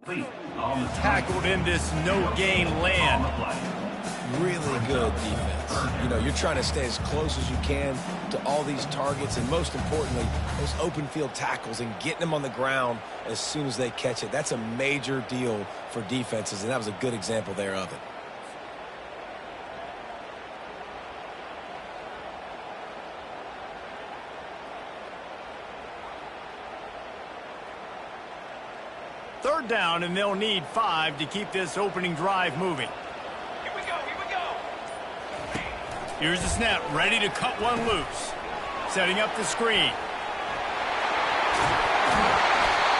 Tackled in this no-gain land. Really good defense. You know, you're trying to stay as close as you can to all these targets, and most importantly, those open field tackles and getting them on the ground as soon as they catch it. That's a major deal for defenses, and that was a good example there of it. Third down, and they'll need 5 to keep this opening drive moving. Here we go. Here's the snap, ready to cut one loose. Setting up the screen.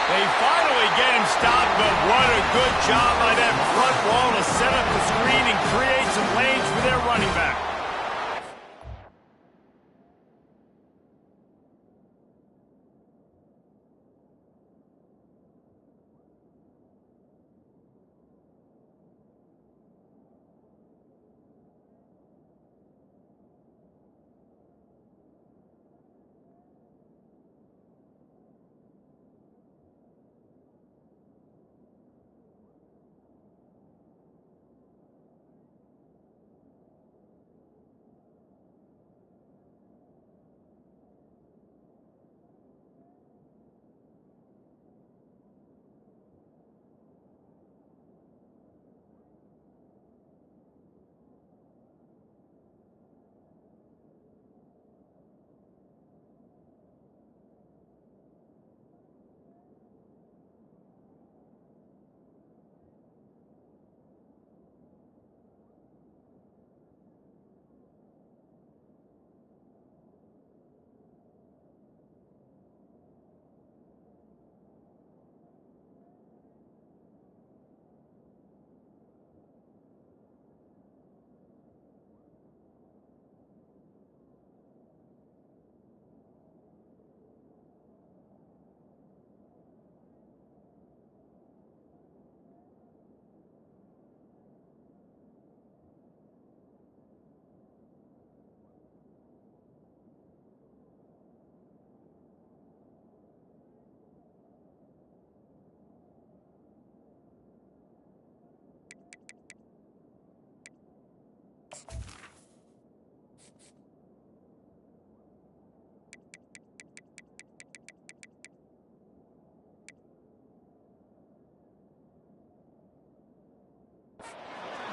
They finally get him stopped, but what a good job by that front wall to set up the screen and create some lanes for their running back.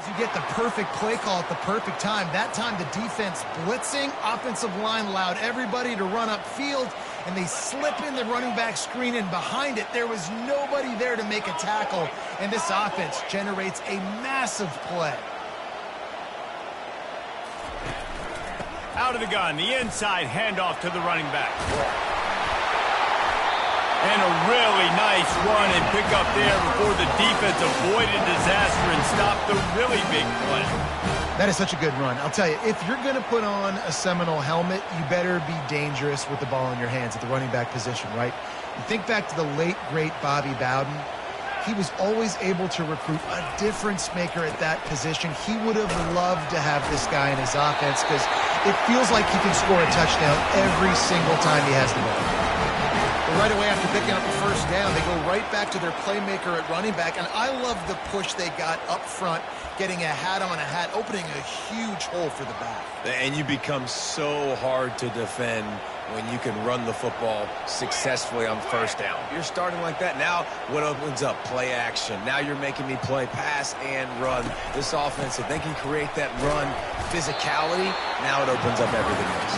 You get the perfect play call at the perfect time. That time the defense blitzing, offensive line allowed everybody to run upfield, and they slip in the running back screen, and behind it there was nobody there to make a tackle, and this offense generates a massive play. Out of the gun, the inside handoff to the running back. And a really nice run and pick up there before the defense avoided disaster and stopped the really big play. That is such a good run. I'll tell you, if you're going to put on a Seminole helmet, you better be dangerous with the ball in your hands at the running back position, right? You think back to the late, great Bobby Bowden. He was always able to recruit a difference maker at that position. He would have loved to have this guy in his offense because it feels like he can score a touchdown every single time he has the ball. Right away after picking up the first down, they go right back to their playmaker at running back, and I love the push they got up front, getting a hat on a hat, opening a huge hole for the back. And you become so hard to defend when you can run the football successfully on first down. You're starting like that. Now what opens up? Play action. Now you're making me play pass and run. This offense, if they can create that run physicality, now it opens up everything else.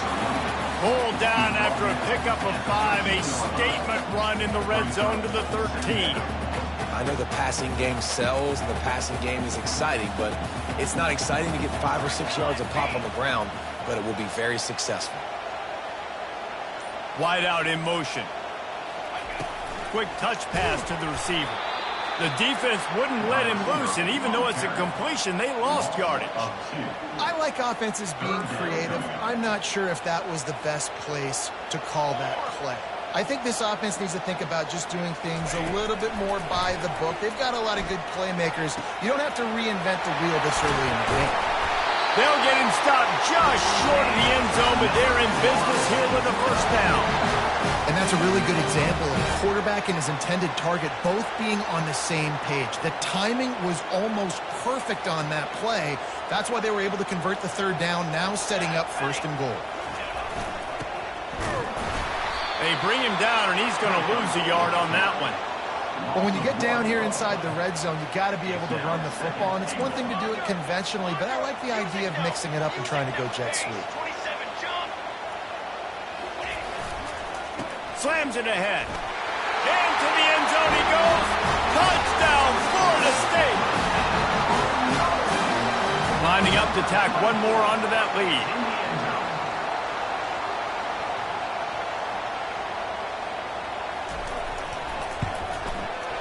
Pulled down after a pickup of 5, a statement run in the red zone to the 13. I know the passing game sells and the passing game is exciting, but it's not exciting to get 5 or 6 yards of pop on the ground, but it will be very successful. Wide out in motion. Quick touch pass to the receiver. The defense wouldn't let him loose, and even though it's a completion, they lost yardage. I like offenses being creative. I'm not sure if that was the best place to call that play. I think this offense needs to think about just doing things a little bit more by the book. They've got a lot of good playmakers. You don't have to reinvent the wheel this early in the game. They'll get him stopped just short of the end zone, but they're in business here with a first down. And that's a really good example of a quarterback and his intended target both being on the same page. The timing was almost perfect on that play. That's why they were able to convert the third down, now setting up first and goal. They bring him down, and he's going to lose a yard on that one. But when you get down here inside the red zone, you got to be able to run the football. And it's one thing to do it conventionally, but I like the idea of mixing it up and trying to go jet sweep. Slams it ahead. Into the end zone he goes. Touchdown, Florida State. Lining up to tack one more onto that lead.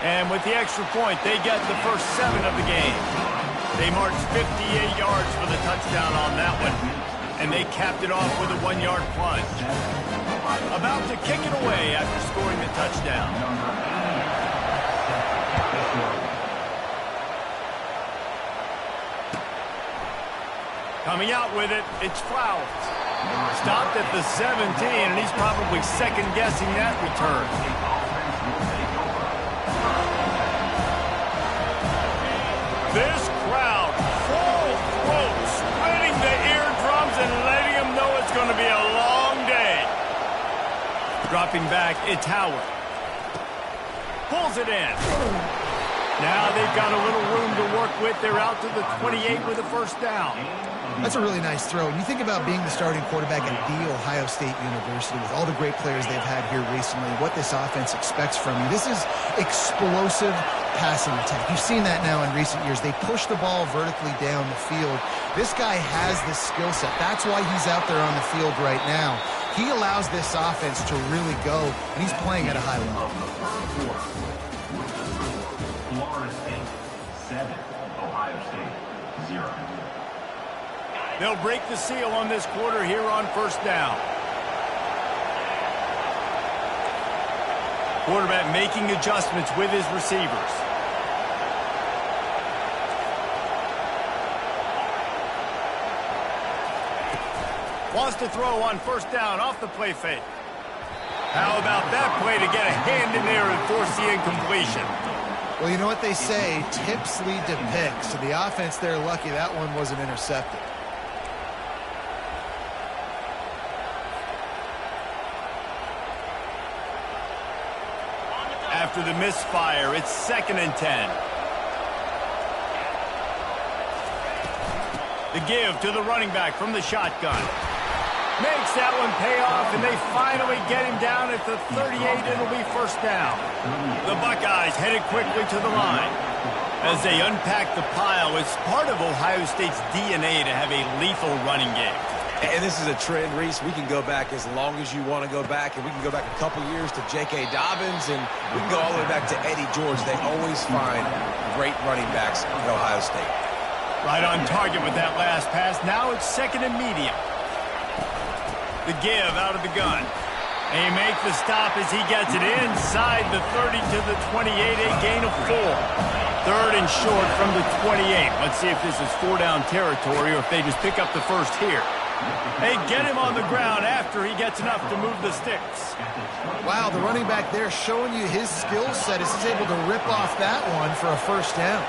And with the extra point, they get the first 7 of the game. They marched 58 yards for the touchdown on that one. And they capped it off with a 1-yard plunge. About to kick it away after scoring the touchdown. Coming out with it, it's Flowers. Stopped at the 17, and he's probably second-guessing that return. This crowd, full throat, splitting the eardrums and letting them know it's going to be a long day. Dropping back, it's Howard. Pulls it in. Now they've got a little room to work with. They're out to the 28 with a first down. That's a really nice throw. And you think about being the starting quarterback at The Ohio State University with all the great players they've had here recently, what this offense expects from you. This is explosive passing attack. You've seen that now in recent years. They push the ball vertically down the field. This guy has the skill set. That's why he's out there on the field right now. He allows this offense to really go, and he's playing at a high level. Florida State 7, Ohio State 0. They'll break the seal on this quarter here on first down. Quarterback making adjustments with his receivers. Wants to throw on first down off the play fake. How about that play to get a hand in there and force the incompletion? Well, you know what they say, tips lead to picks. So the offense, they're lucky that one wasn't intercepted. After the misfire, it's 2nd and 10. The give to the running back from the shotgun. Makes that one pay off, and they finally get him down at the 38. It'll be first down. The Buckeyes headed quickly to the line. As they unpack the pile, it's part of Ohio State's DNA to have a lethal running game. And this is a trend, Reese. We can go back as long as you want to go back, and we can go back a couple years to J.K. Dobbins, and we can go all the way back to Eddie George. They always find great running backs at Ohio State. Right on target with that last pass. Now it's 2nd and medium. The give out of the gun. They make the stop as he gets it inside the 30 to the 28, a gain of 4. 3rd and short from the 28. Let's see if this is 4-down territory or if they just pick up the first here. They get him on the ground after he gets enough to move the sticks. Wow, the running back there showing you his skill set as he's able to rip off that one for a first down.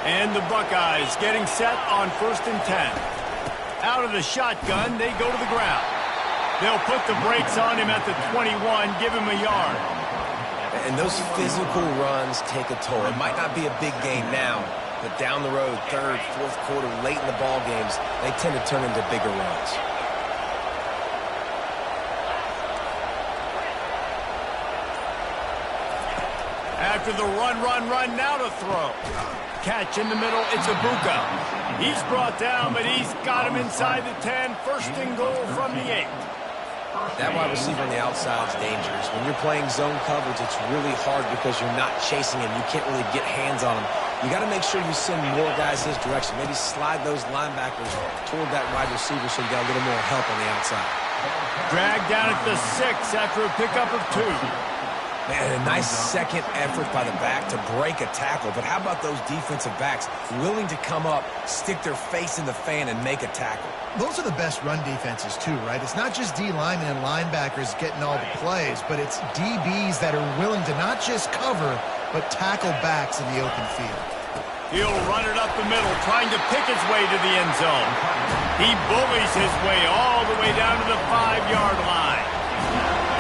And the Buckeyes getting set on 1st and 10. Out of the shotgun, they go to the ground. They'll put the brakes on him at the 21, give him a yard. And those physical runs take a toll. It might not be a big game now, but down the road, 3rd, 4th quarter, late in the ball games, they tend to turn into bigger runs. After the run, now to throw. Catch in the middle, it's Hbk. He's brought down, but he's got him inside the 10. 1st and goal from the 8. That wide receiver on the outside is dangerous. When you're playing zone coverage, it's really hard because you're not chasing him. You can't really get hands on him. You got to make sure you send more guys his direction. Maybe slide those linebackers toward that wide receiver so you got a little more help on the outside. Dragged down at the 6 after a pickup of 2. Man, a nice second effort by the back to break a tackle. But how about those defensive backs willing to come up, stick their face in the fan, and make a tackle? Those are the best run defenses, too, right? It's not just D linemen and linebackers getting all the plays, but it's DBs that are willing to not just cover, but tackle backs in the open field. He'll run it up the middle, trying to pick his way to the end zone. He bullies his way all the way down to the 5-yard line.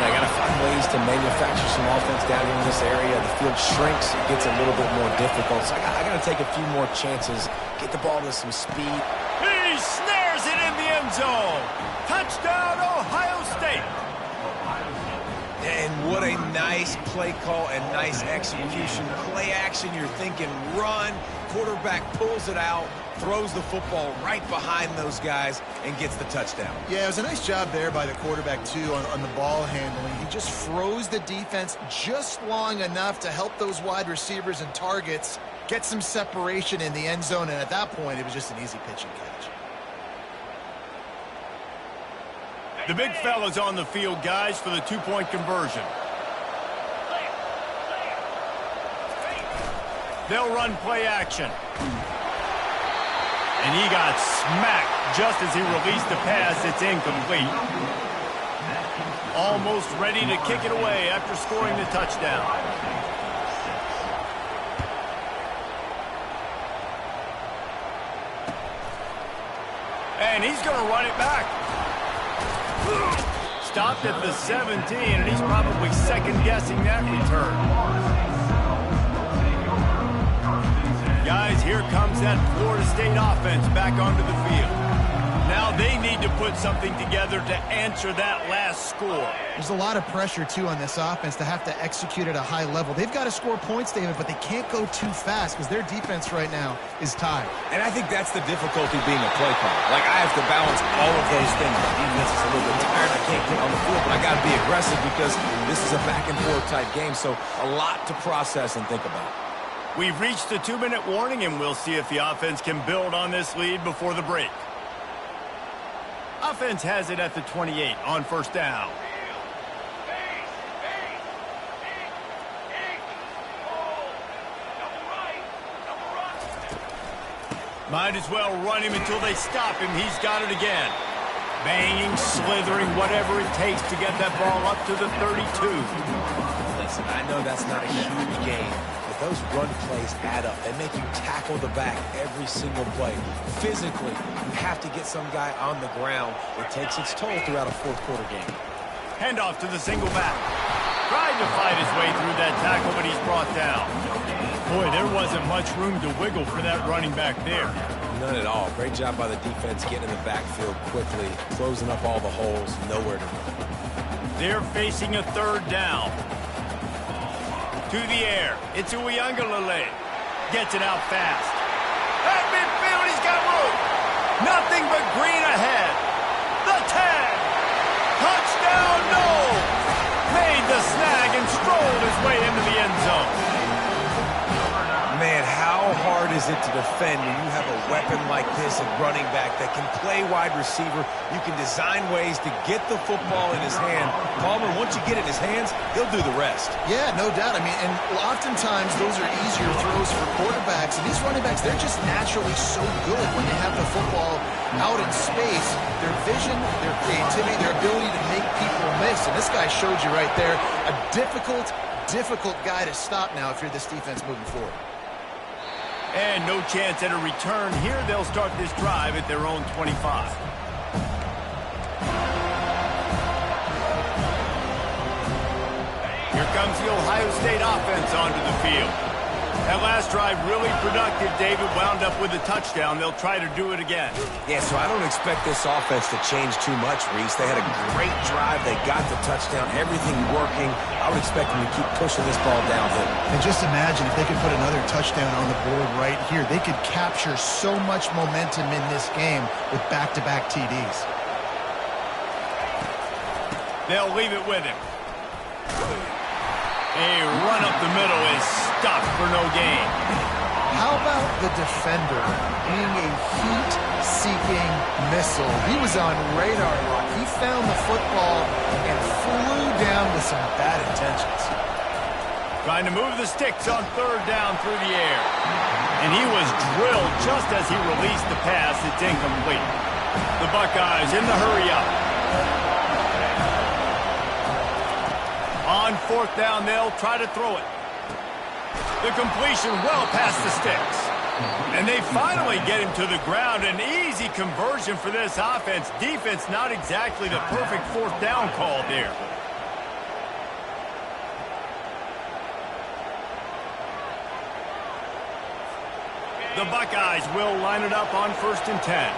I got to find ways to manufacture some offense down here in this area. The field shrinks, it gets a little bit more difficult. So I got to take a few more chances, get the ball to some speed. He snares it in the end zone. Touchdown, Ohio State. And what a nice play call and nice execution. Play action, you're thinking run. Quarterback pulls it out, throws the football right behind those guys, and gets the touchdown. Yeah, it was a nice job there by the quarterback, too, on the ball handling. He just froze the defense just long enough to help those wide receivers and targets get some separation in the end zone, and at that point, it was just an easy pitch and catch. The big fella's on the field, guys, for the two-point conversion. They'll run play action. And he got smacked just as he released the pass. It's incomplete. Almost ready to kick it away after scoring the touchdown. And he's going to run it back. Stopped at the 17, and he's probably second-guessing that return. Guys, here comes that Florida State offense back onto the field. Now they need to put something together to answer that last score. There's a lot of pressure, too, on this offense to have to execute at a high level. They've got to score points, David, but they can't go too fast because their defense right now is tired. And I think that's the difficulty being a play caller. Like, I have to balance all of those things. My defense is a little bit tired. I can't get on the field, but I got to be aggressive because this is a back-and-forth type game, so a lot to process and think about. We've reached the 2-minute warning, and we'll see if the offense can build on this lead before the break. Offense has it at the 28 on first down. Might as well run him until they stop him. He's got it again. Banging, slithering, whatever it takes to get that ball up to the 32. Listen, I know that's not a huge game, but those run plays add up. They make you tackle the back every single play. Physically, you have to get some guy on the ground. It takes its toll throughout a fourth-quarter game. Handoff to the single back. Tried to fight his way through that tackle, but he's brought down. Boy, there wasn't much room to wiggle for that running back there. None at all. Great job by the defense getting in the backfield quickly, closing up all the holes, nowhere to run. They're facing a third down. To the air. It's Uiagalelei. Gets it out fast. At midfield, he's got room. Nothing but green ahead. The tag. Touchdown, no. Made the snag and strolled his way into the end zone. Man, how hard is it to defend when you have a weapon like this at running back that can play wide receiver? You can design ways to get the football in his hand. Palmer, once you get it in his hands, he'll do the rest. Yeah, no doubt. I mean, and oftentimes those are easier throws for quarterbacks. And these running backs, they're just naturally so good when they have the football out in space. Their vision, their creativity, their ability to make people miss. And this guy showed you right there a difficult guy to stop now if you're this defense moving forward. And no chance at a return here. They'll start this drive at their own 25. Here comes the Ohio State offense onto the field. That last drive really productive. David wound up with a touchdown. They'll try to do it again. Yeah, so I don't expect this offense to change too much, Reese. They had a great drive. They got the touchdown. Everything working. I would expect them to keep pushing this ball downhill. And just imagine if they could put another touchdown on the board right here. They could capture so much momentum in this game with back-to-back TDs. They'll leave it with him. A run up the middle is stopped for no gain. How about the defender being a heat-seeking missile? He was on radar lock. He found the football and flew down with some bad intentions. Trying to move the sticks on third down through the air. And he was drilled just as he released the pass. It's incomplete. The Buckeyes in the hurry-up. On fourth down, they'll try to throw it. The completion well past the sticks. And they finally get him to the ground. An easy conversion for this offense. Defense not exactly the perfect fourth down call there. The Buckeyes will line it up on 1st and 10.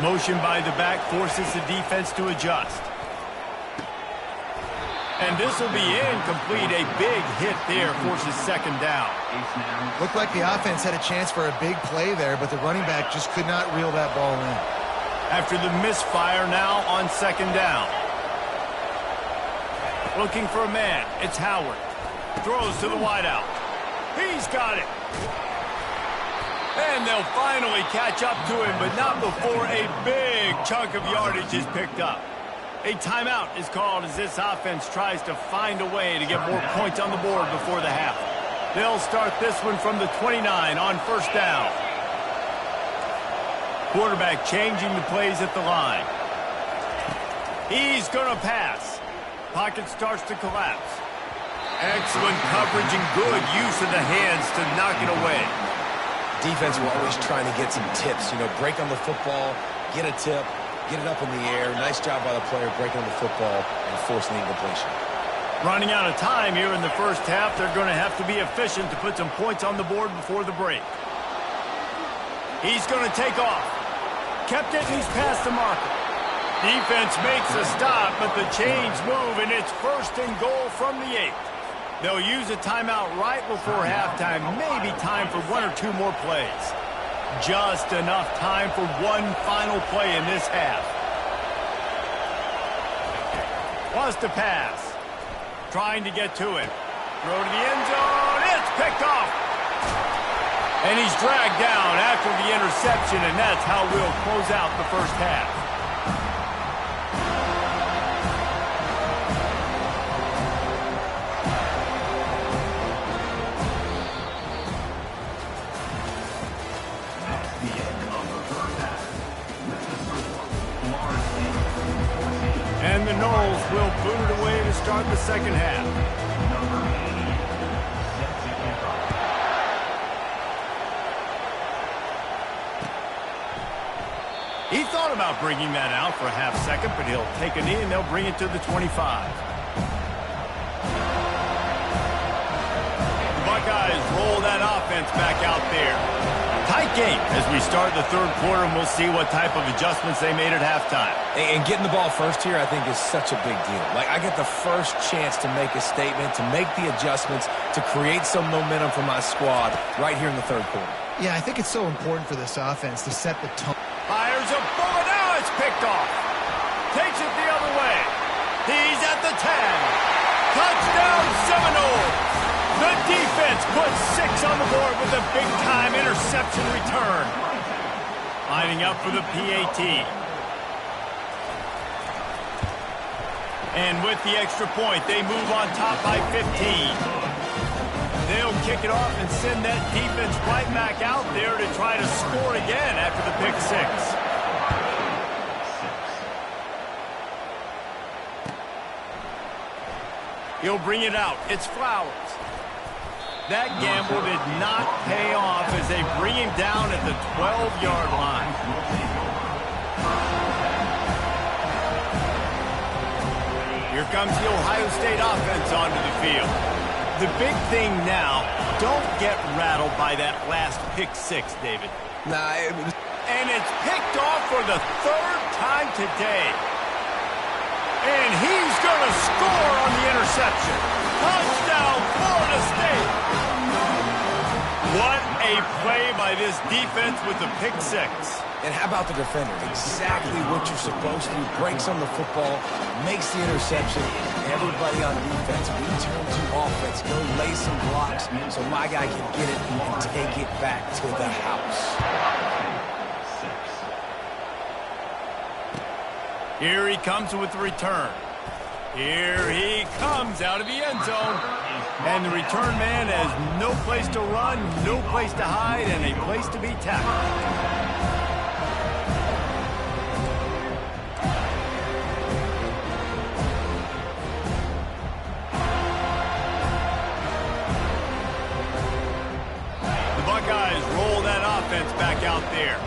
Motion by the back forces the defense to adjust. And this will be incomplete. A big hit there forces 2nd down. Looked like the offense had a chance for a big play there, but the running back just could not reel that ball in. After the misfire, now on 2nd down. Looking for a man. It's Howard. Throws to the wideout. He's got it. And they'll finally catch up to him, but not before a big chunk of yardage is picked up. A timeout is called as this offense tries to find a way to get more points on the board before the half. They'll start this one from the 29 on 1st down. Quarterback changing the plays at the line. He's going to pass. Pocket starts to collapse. Excellent coverage and good use of the hands to knock it away. Defense were always trying to get some tips. Break on the football, get a tip, get it up in the air. Nice job by the player breaking on the football and forcing the incompletion. Running out of time here in the first half. They're going to have to be efficient to put some points on the board before the break. He's going to take off. Kept it, and he's past the marker. Defense makes a stop, but the chains move, and it's 1st and goal from the 8. They'll use a timeout right before halftime. Maybe time for 1 or 2 more plays. Just enough time for one final play in this half. Wants to pass. Trying to get to it. Throw to the end zone. It's picked off. And he's dragged down after the interception, and that's how we'll close out the first half. And the Noles will boot it away to start the second half. He thought about bringing that out for a half second, but he'll take a knee and they'll bring it to the 25. The Buckeyes roll that offense back out there. Tight game as we start the third quarter, and we'll see what type of adjustments they made at halftime. And getting the ball first here, I think, is such a big deal. I get the first chance to make a statement, to make the adjustments, to create some momentum for my squad right here in the third quarter. Yeah, I think it's so important for this offense to set the tone. Fires a bullet. Now it's picked off. Takes it the other way. He's at the 10. Touchdown Seminoles. The defense puts 6 on the board with a big-time interception return. Lining up for the PAT. And with the extra point, they move on top by 15. They'll kick it off and send that defense right back out there to try to score again after the pick 6. He'll bring it out. It's Flowers. That gamble did not pay off as they bring him down at the 12-yard line. Here comes the Ohio State offense onto the field. The big thing now, don't get rattled by that last pick 6, David. Nah, And it's picked off for the 3rd time today. And he's going to score on the interception. Touchdown, Florida State. What a play by this defense with the pick 6. And how about the defender? Exactly what you're supposed to do. Breaks on the football, makes the interception. Everybody on defense, return to offense. Go lay some blocks so my guy can get it and take it back to the house. Here he comes with the return. Here he comes out of the end zone. And the return man has no place to run, no place to hide, and a place to be tackled. Buckeyes roll that offense back out there.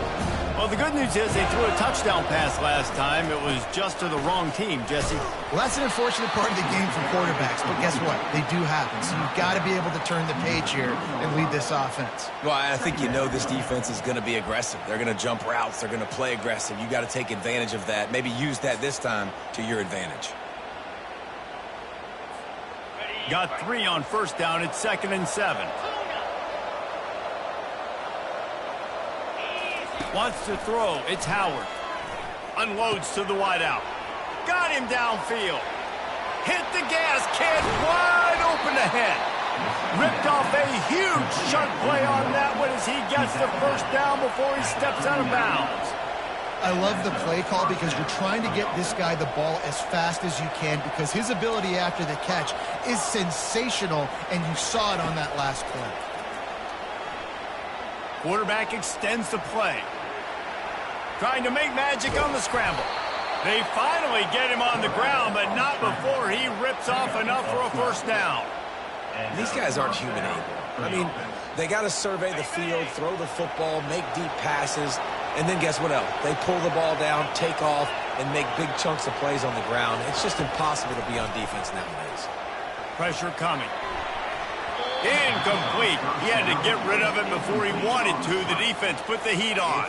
Well, the good news is they threw a touchdown pass last time. It was just to the wrong team, Jesse. Well, that's an unfortunate part of the game for quarterbacks, but guess what? They do happen. So you've got to be able to turn the page here and lead this offense. Well, I think you know this defense is going to be aggressive. They're going to jump routes. They're going to play aggressive. You got to take advantage of that. Maybe use that this time to your advantage. Got 3 on first down. It's 2nd and 7. Wants to throw. It's Howard. Unloads to the wideout. Got him downfield. Hit the gas, kid. Wide open ahead. Ripped off a huge sharp play on that one as he gets the first down before he steps out of bounds. I love the play call because you're trying to get this guy the ball as fast as you can because his ability after the catch is sensational, and you saw it on that last play. Quarterback extends the play. Trying to make magic on the scramble. They finally get him on the ground, but not before he rips off enough for a first down. These guys aren't human anymore. I mean, they got to survey the field, throw the football, make deep passes, and then guess what else? They pull the ball down, take off, and make big chunks of plays on the ground. It's just impossible to be on defense nowadays. Pressure coming. Incomplete. He had to get rid of it before he wanted to. The defense put the heat on.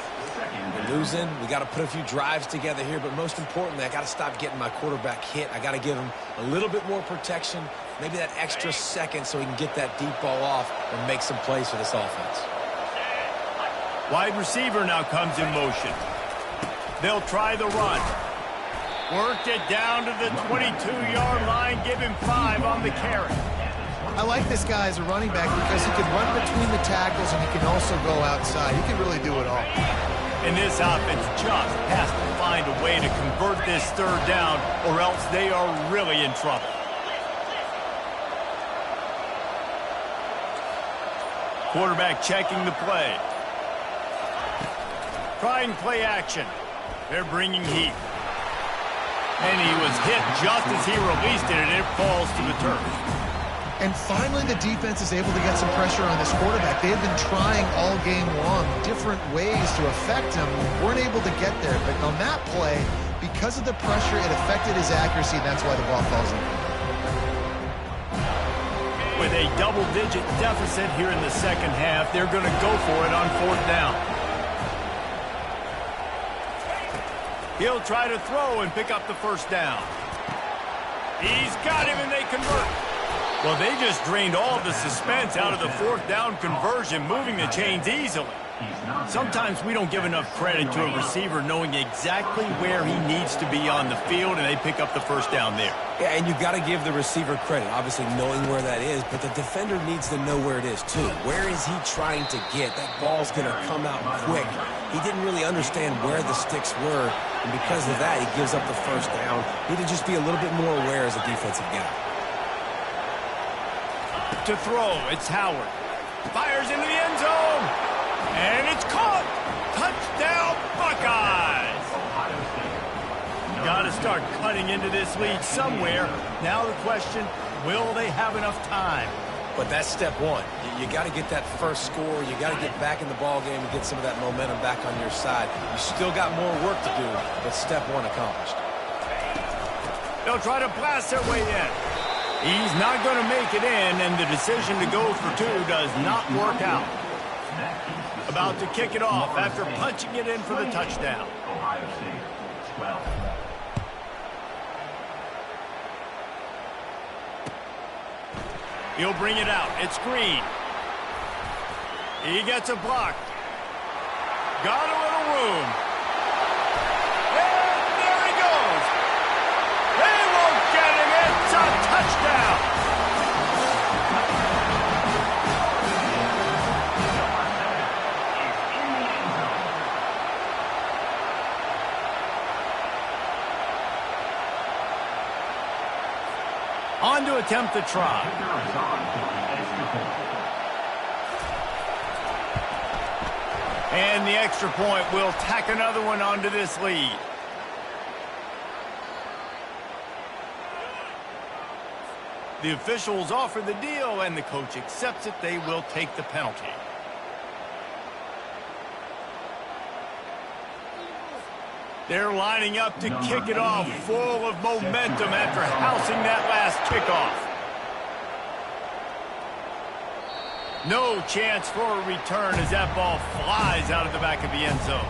We're losing. We got to put a few drives together here, but most importantly, I got to stop getting my quarterback hit. I got to give him a little bit more protection, maybe that extra second so he can get that deep ball off and make some plays for this offense. Wide receiver now comes in motion. They'll try the run. Worked it down to the 22-yard line. Give him 5 on the carry. I like this guy as a running back because he can run between the tackles and he can also go outside. He can really do it all. And this offense just has to find a way to convert this third down or else they are really in trouble. Quarterback checking the play. Trying play action. They're bringing heat. And he was hit just as he released it, and it falls to the turf. And finally, the defense is able to get some pressure on this quarterback. They have been trying all game long different ways to affect him. Weren't able to get there. But on that play, because of the pressure, it affected his accuracy, and that's why the ball falls in. With a double-digit deficit here in the second half, they're going to go for it on 4th down. He'll try to throw and pick up the first down. He's got him, and they convert. Well, they just drained all the suspense out of the 4th down conversion, moving the chains easily. Sometimes we don't give enough credit to a receiver knowing exactly where he needs to be on the field, and they pick up the first down there. Yeah, and you've got to give the receiver credit, obviously knowing where that is, but the defender needs to know where it is too. Where is he trying to get? That ball's going to come out quick. He didn't really understand where the sticks were, and because of that, he gives up the first down. Need to just be a little bit more aware as a defensive guy. To throw, it's Howard. Fires into the end zone. And it's caught. Touchdown, Buckeyes. Got to start cutting into this lead somewhere. Now the question, will they have enough time? But that's step one. You got to get that first score. You got to get back in the ball game and get some of that momentum back on your side. You still got more work to do, but step one accomplished. They'll try to blast their way in. He's not going to make it in, and the decision to go for 2 does not work out. About to kick it off after punching it in for the touchdown. Ohio State, 12. He'll bring it out. It's Green. He gets a block. Got a little room. And there he goes. They won't get him. It's a touchdown. to attempt the try. And the extra point will tack another one onto this lead. The officials offer the deal, and the coach accepts it. They will take the penalty. They're lining up to kick it off, full of momentum after housing that last kickoff. No chance for a return as that ball flies out of the back of the end zone.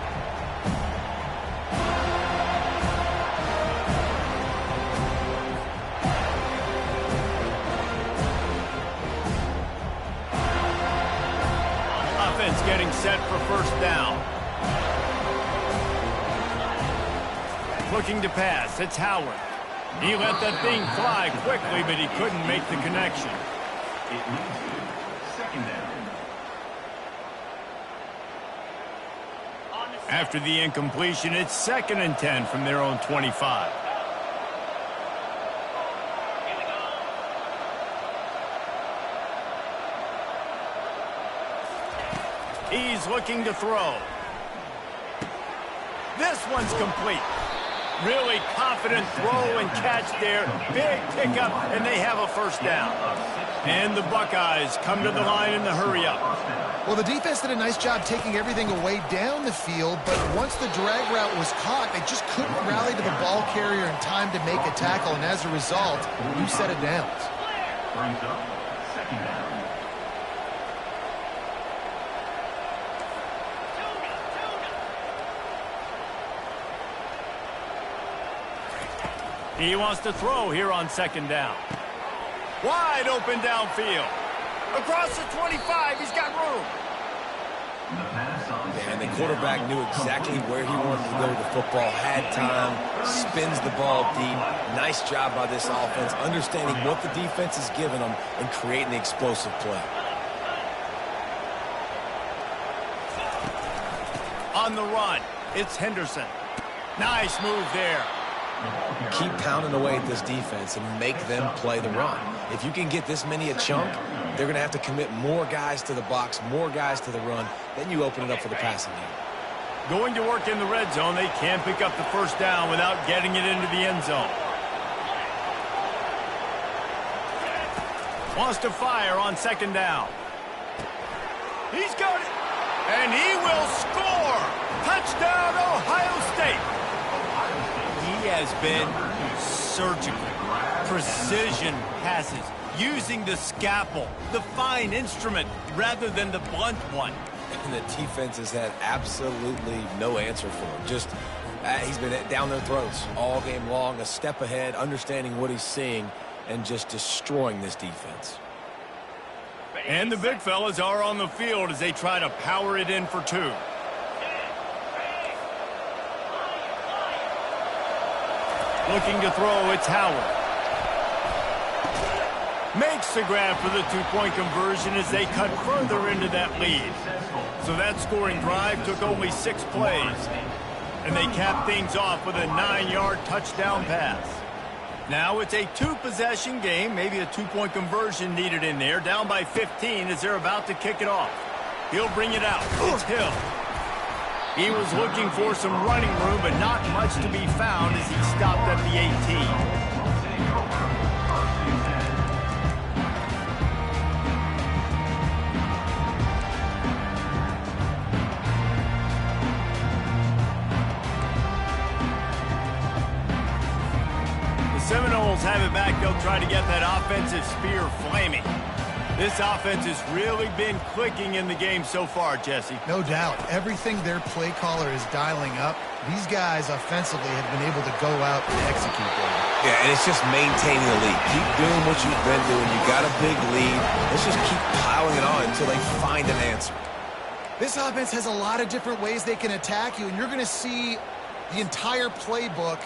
Offense getting set for first down. Looking to pass, it's Howard. He let that thing fly quickly, but he couldn't make the connection. It leads to second down. After the incompletion, it's 2nd and 10 from their own 25. He's looking to throw. This one's complete. Really confident throw and catch there. Big pickup, and they have a first down. And the Buckeyes come to the line in the hurry-up. Well, the defense did a nice job taking everything away down the field, but once the drag route was caught, they just couldn't rally to the ball carrier in time to make a tackle, and as a result, new set of downs. Brings up second down. He wants to throw here on 2nd down. Wide open downfield. Across the 25, he's got room. The pass on And the quarterback knew exactly where he wanted to go with the football, had time, spins the ball deep. Nice job by this offense, understanding what the defense is giving them and creating the explosive play. On the run, it's Henderson. Nice move there. Keep pounding away at this defense and make them play the run. If you can get this many a chunk, they're going to have to commit more guys to the box, more guys to the run. Then you open it up for the passing game. Going to work in the red zone. They can't pick up the first down without getting it into the end zone. Wants to fire on 2nd down. He's got it. And he will score. Touchdown, Ohio State. He has been surgical. Precision passes. Using the scalpel, the fine instrument, rather than the blunt one. And the defense has had absolutely no answer for him. Just, he's been down their throats all game long, a step ahead, understanding what he's seeing, and just destroying this defense. And the big fellas are on the field as they try to power it in for 2. Looking to throw, it's Howard. Makes the grab for the 2-point conversion as they cut further into that lead. So that scoring drive took only 6 plays. And they cap things off with a 9-yard touchdown pass. Now it's a 2-possession game, maybe a 2-point conversion needed in there. Down by 15 as they're about to kick it off. He'll bring it out. It's Hill. He was looking for some running room, but not much to be found as he stopped at the 18. Seminoles have it back. They'll try to get that offensive spear flaming. This offense has really been clicking in the game so far, Jesse. No doubt. Everything their play caller is dialing up, these guys offensively have been able to go out and execute them. Yeah, and it's just maintaining the lead. Keep doing what you've been doing. You got a big lead. Let's just keep piling it on until they find an answer. This offense has a lot of different ways they can attack you, and you're going to see the entire playbook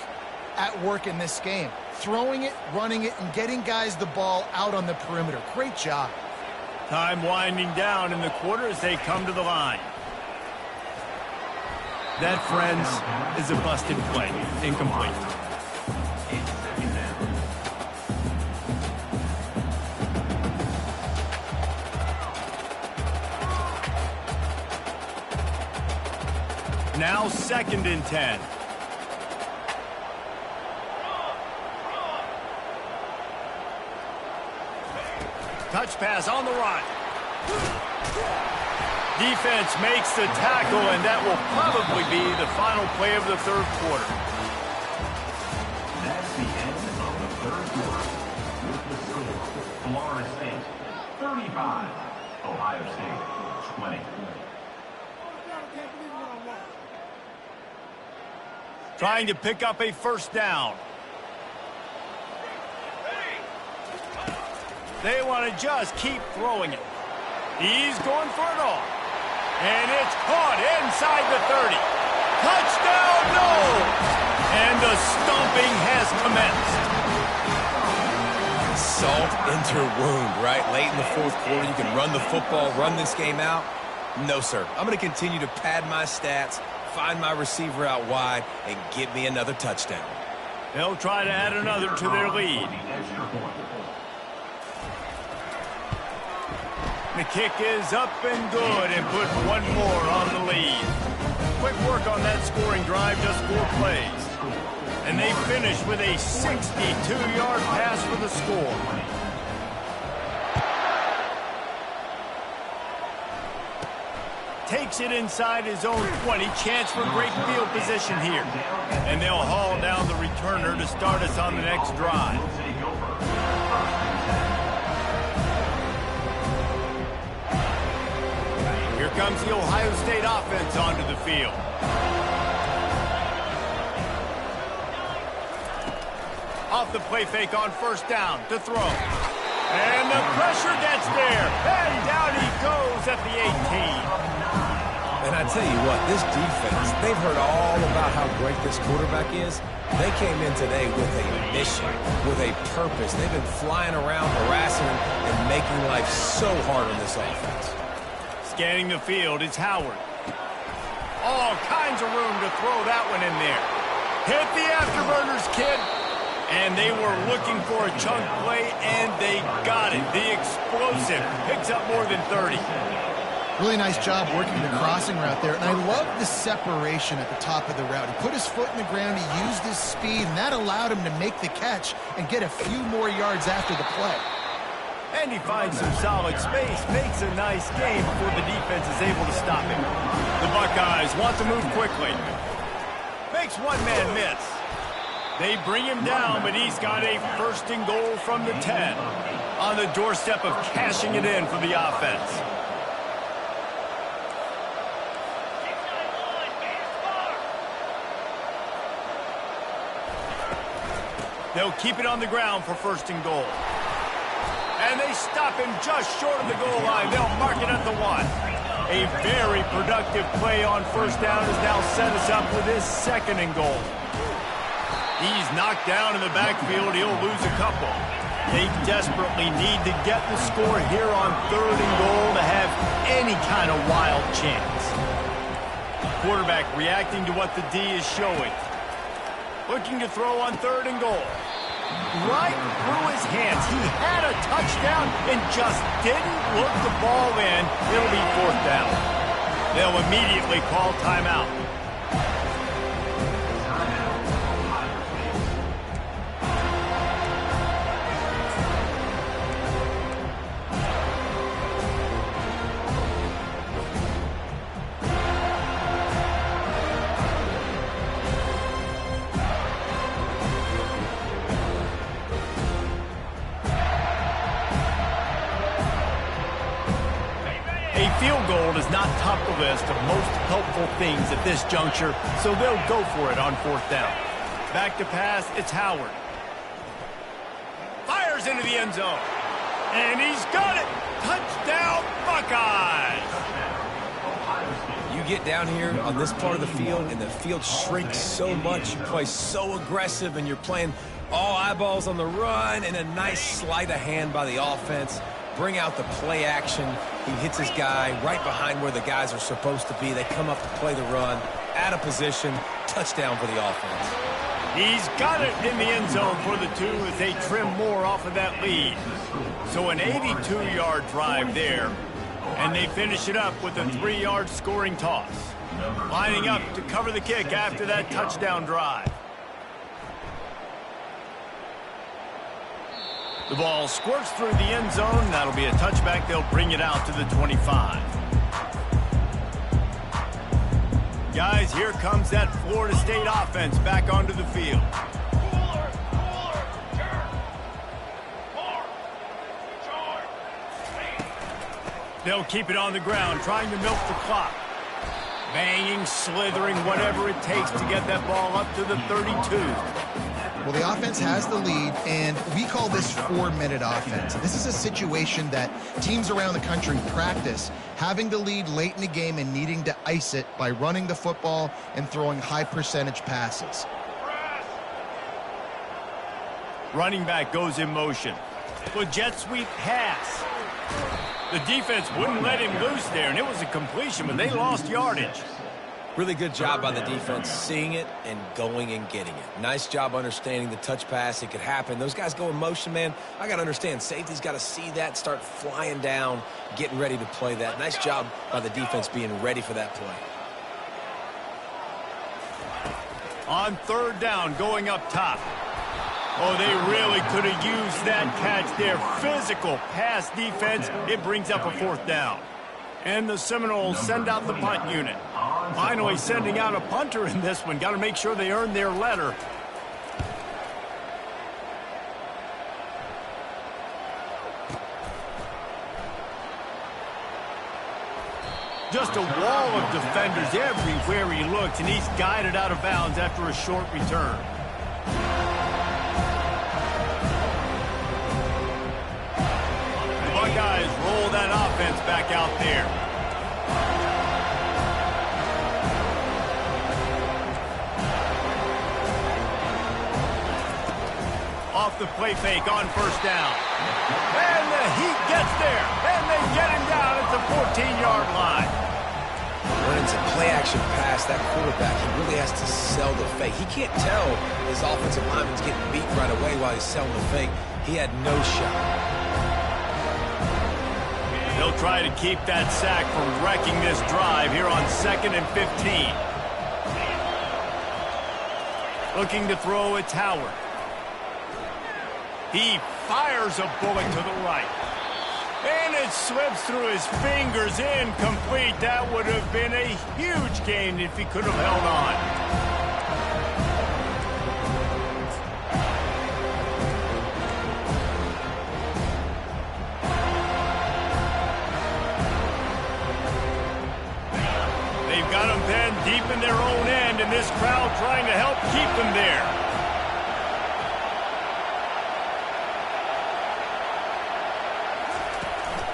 at work in this game. Throwing it, running it, and getting guys the ball out on the perimeter. Great job. Time winding down in the quarter as they come to the line. That, friends, is a busted play. Incomplete. now 2nd and 10. Touch pass on the run. Defense makes the tackle, and that will probably be the final play of the 3rd quarter. That's the end of the 3rd quarter. With the score, Florida State 35, Ohio State 20. Trying to pick up a 1st down. They want to just keep throwing it. He's going for it all. And it's caught inside the 30. Touchdown, no! And the stomping has commenced. Salt into wound, right? Late in the 4th quarter, you can run the football, run this game out. No, sir. I'm going to continue to pad my stats, find my receiver out wide, and get me another touchdown. They'll try to add another to their lead. The kick is up and good and put one more on the lead. Quick work on that scoring drive, just 4 plays. And they finish with a 62-yard pass for the score. Takes it inside his own 20. Chance for great field position here. And they'll haul down the returner to start us on the next drive. Here comes the Ohio State offense onto the field. Off the play fake on 1st down to throw. And the pressure gets there. And down he goes at the 18. And I tell you what, this defense, they've heard all about how great this quarterback is. They came in today with a mission, with a purpose. They've been flying around, harassing him, and making life so hard on this offense. Scanning the field, it's Howard. All kinds of room to throw that one in there. Hit the afterburners, kid. And they were looking for a chunk play, and they got it. The explosive picks up more than 30. Really nice job working the crossing route there. And I love the separation at the top of the route. He put his foot in the ground, he used his speed, and that allowed him to make the catch and get a few more yards after the play. And he finds some solid space, makes a nice game before the defense is able to stop him. The Buckeyes want to move quickly. Makes one man miss. They bring him down, but he's got a 1st and goal from the 10 on the doorstep of cashing it in for the offense. They'll keep it on the ground for 1st and goal. And they stop him just short of the goal line. They'll mark it at the 1. A very productive play on 1st down has now set us up with his 2nd and goal. He's knocked down in the backfield. He'll lose a couple. They desperately need to get the score here on 3rd and goal to have any kind of wild chance. Quarterback reacting to what the D is showing. Looking to throw on 3rd and goal. Right through his hands. He had a touchdown and just didn't look the ball in. It'll be 4th down. They'll immediately call timeout. Field goal does not top the list of most helpful things at this juncture, so they'll go for it on 4th down. Back to pass, it's Howard. Fires into the end zone. And he's got it. Touchdown, Buckeyes. You get down here on this part of the field, and the field shrinks so much. You play so aggressive, and you're playing all eyeballs on the run, and a nice sleight of hand by the offense. Bring out the play action. He hits his guy right behind where the guys are supposed to be. They come up to play the run, out of position, touchdown for the offense. He's got it in the end zone for the 2 as they trim more off of that lead. So an 82-yard drive there, and they finish it up with a 3-yard scoring toss. Lining up to cover the kick after that touchdown drive. The ball squirts through the end zone. That'll be a touchback. They'll bring it out to the 25. Guys, here comes that Florida State offense back onto the field. They'll keep it on the ground, trying to milk the clock. Banging, slithering, whatever it takes to get that ball up to the 32. Well, the offense has the lead, and we call this 4-minute offense. This is a situation that teams around the country practice, having the lead late in the game and needing to ice it by running the football and throwing high-percentage passes. Running back goes in motion. The jet sweep pass. The defense wouldn't let him loose there, and it was a completion, but they lost yardage. Really good job by the defense, seeing it and going and getting it. Nice job understanding the touch pass. It could happen. Those guys go in motion, man. I got to understand, safety's got to see that, start flying down, getting ready to play that. Nice job by the defense being ready for that play. On third down, going up top. Oh, they really could have used that catch there. Physical pass defense. It brings up a fourth down. And the Seminoles send out the punt unit. Finally sending out a punter in this one. Got to make sure they earn their letter. Just a wall of defenders everywhere he looks, and he's guided out of bounds after a short return. Buckeyes roll that offense back out there. Off the play fake on first down. And the Heat gets there. And they get him down at the 14-yard line. When it's a play-action pass, that quarterback, he really has to sell the fake. He can't tell his offensive lineman's getting beat right away while he's selling the fake. He had no shot. They'll try to keep that sack from wrecking this drive here on 2nd and 15. Looking to throw, it's Howard. He fires a bullet to the right. And it slips through his fingers, incomplete. That would have been a huge gain if he could have held on. Got them then deep in their own end, and this crowd trying to help keep them there.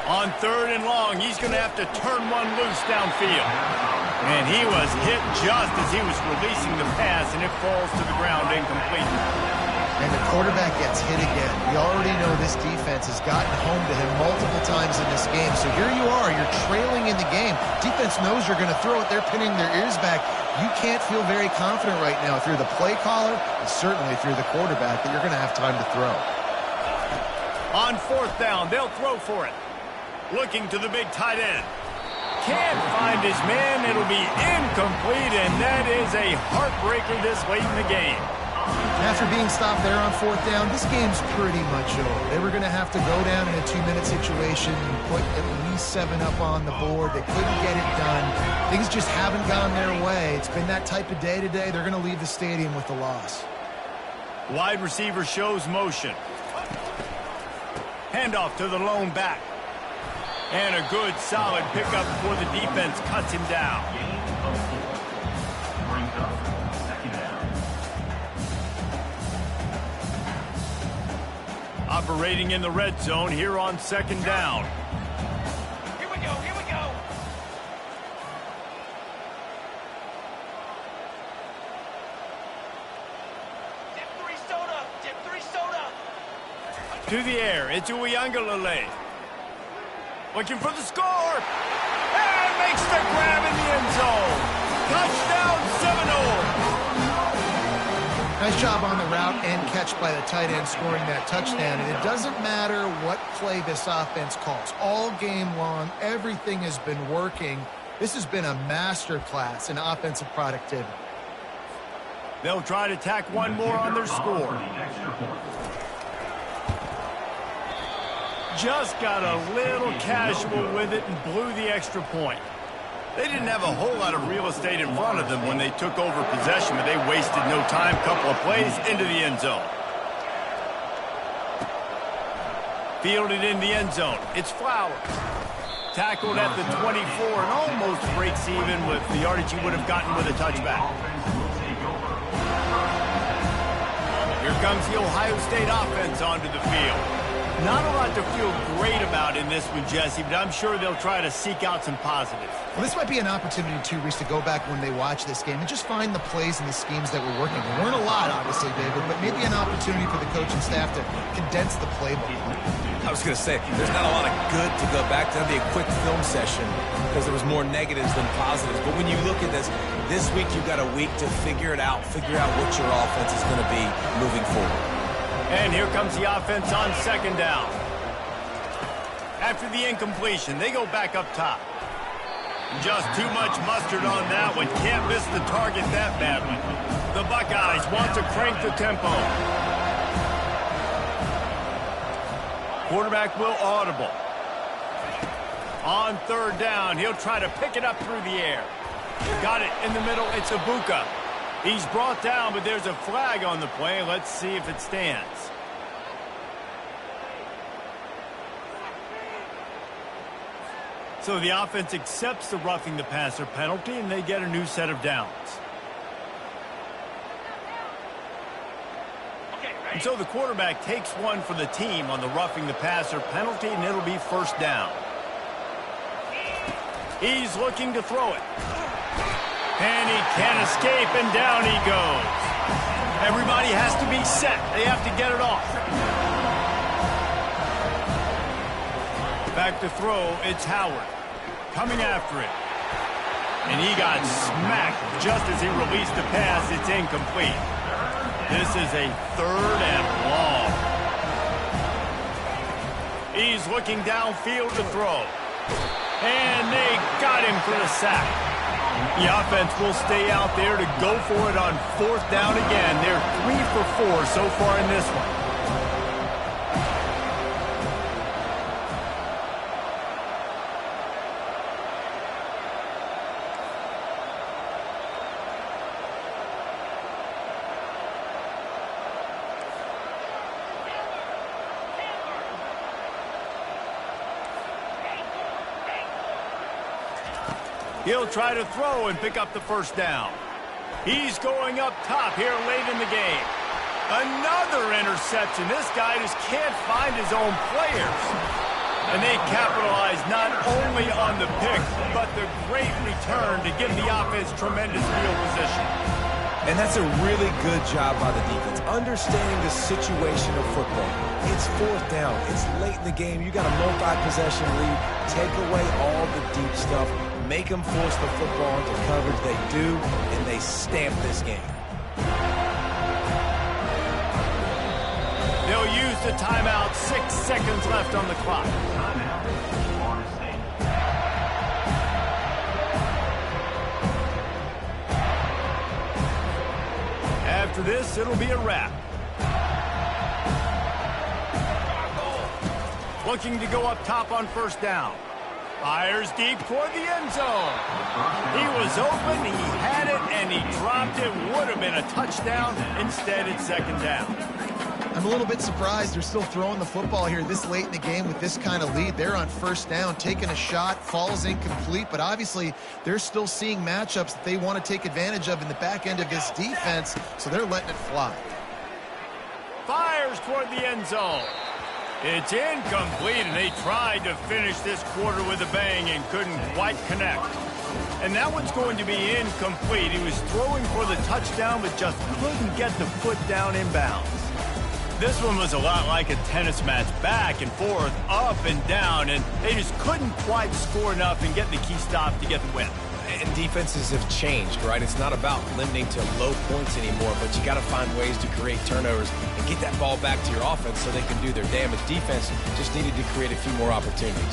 On third and long, he's going to have to turn one loose downfield. And he was hit just as he was releasing the pass, and it falls to the ground incomplete. And the quarterback gets hit again. We already know this defense has gotten home to him multiple times in this game. So here you are, you're trailing in the game. Defense knows you're going to throw it. They're pinning their ears back. You can't feel very confident right now if you're the play caller, and certainly if you're the quarterback, that you're going to have time to throw. On fourth down, they'll throw for it. Looking to the big tight end. Can't find his man. It'll be incomplete, and that is a heartbreaker this late in the game. After being stopped there on fourth down, this game's pretty much over. They were going to have to go down in a 2-minute situation and put at least 7 up on the board. They couldn't get it done. Things just haven't gone their way. It's been that type of day today. They're going to leave the stadium with the loss. Wide receiver shows motion. Handoff to the lone back. And a good, solid pickup before the defense cuts him down. Operating in the red zone here on 2nd down. Here we go, here we go. Dip 3 soda. To the air, it's Uiagalelei. Looking for the score. And makes the grab in the end zone. Touchdown Seminoles. Nice job on the route and catch by the tight end scoring that touchdown. And it doesn't matter what play this offense calls. All game long, everything has been working This has been a master class in offensive productivity. They'll try to tack one more on their score. Just got a little casual with it and blew the extra point. They didn't have a whole lot of real estate in front of them when they took over possession, but they wasted no time. Couple of plays into the end zone. Fielded in the end zone. It's Flowers. Tackled at the 24 and almost breaks even with the yardage he would have gotten with a touchback. Here comes the Ohio State offense onto the field. Not a lot to feel great about in this one, Jesse, but I'm sure they'll try to seek out some positives. Well, this might be an opportunity, too, Reese, to go back when they watch this game and just find the plays and the schemes that were working. There weren't a lot, obviously, David, but maybe an opportunity for the coaching staff to condense the playbook. I was going to say, there's not a lot of good to go back to. That'd be a quick film session because there was more negatives than positives. But when you look at this week you've got a week to figure it out, figure out what your offense is going to be moving forward. And here comes the offense on second down. After the incompletion, they go back up top. Just too much mustard on that one. Can't miss the target that badly. The Buckeyes want to crank the tempo. Quarterback will audible. On third down, he'll try to pick it up through the air. Got it in the middle. It's Hbk. He's brought down, but there's a flag on the play. Let's see if it stands. So the offense accepts the roughing the passer penalty, and they get a new set of downs. And so the quarterback takes one for the team on the roughing the passer penalty, and it'll be first down. He's looking to throw it. And he can't escape, and down he goes. Everybody has to be set. They have to get it off. Back to throw, it's Howard. Coming after it. And he got smacked just as he released the pass. It's incomplete. This is a third and long. He's looking downfield to throw. And they got him for the sack. The offense will stay out there to go for it on fourth down again. They're 3 for 4 so far in this one. He'll try to throw and pick up the first down. He's going up top here late in the game. Another interception. This guy just can't find his own players. And they capitalize not only on the pick, but the great return to give the offense tremendous field position. And that's a really good job by the defense, understanding the situation of football. It's fourth down. It's late in the game. You got a multi-possession lead. Take away all the deep stuff. Make them force the football into coverage. They do, and they stamp this game. They'll use the timeout. 6 seconds left on the clock. After this, it'll be a wrap. Looking to go up top on first down. Fires deep toward the end zone. He was open, he had it, and he dropped it. Would have been a touchdown. Instead, it's second down. I'm a little bit surprised they're still throwing the football here this late in the game with this kind of lead. They're on first down, taking a shot, falls incomplete, but obviously they're still seeing matchups that they want to take advantage of in the back end of this defense, so they're letting it fly. Fires toward the end zone. It's incomplete, and they tried to finish this quarter with a bang and couldn't quite connect. And that one's going to be incomplete. He was throwing for the touchdown, but just couldn't get the foot down inbounds. This one was a lot like a tennis match, back and forth, up and down, and they just couldn't quite score enough and get the key stop to get the win. And defenses have changed, right? It's not about limiting to low points anymore, but you got to find ways to create turnovers and get that ball back to your offense so they can do their damage. Defense just needed to create a few more opportunities.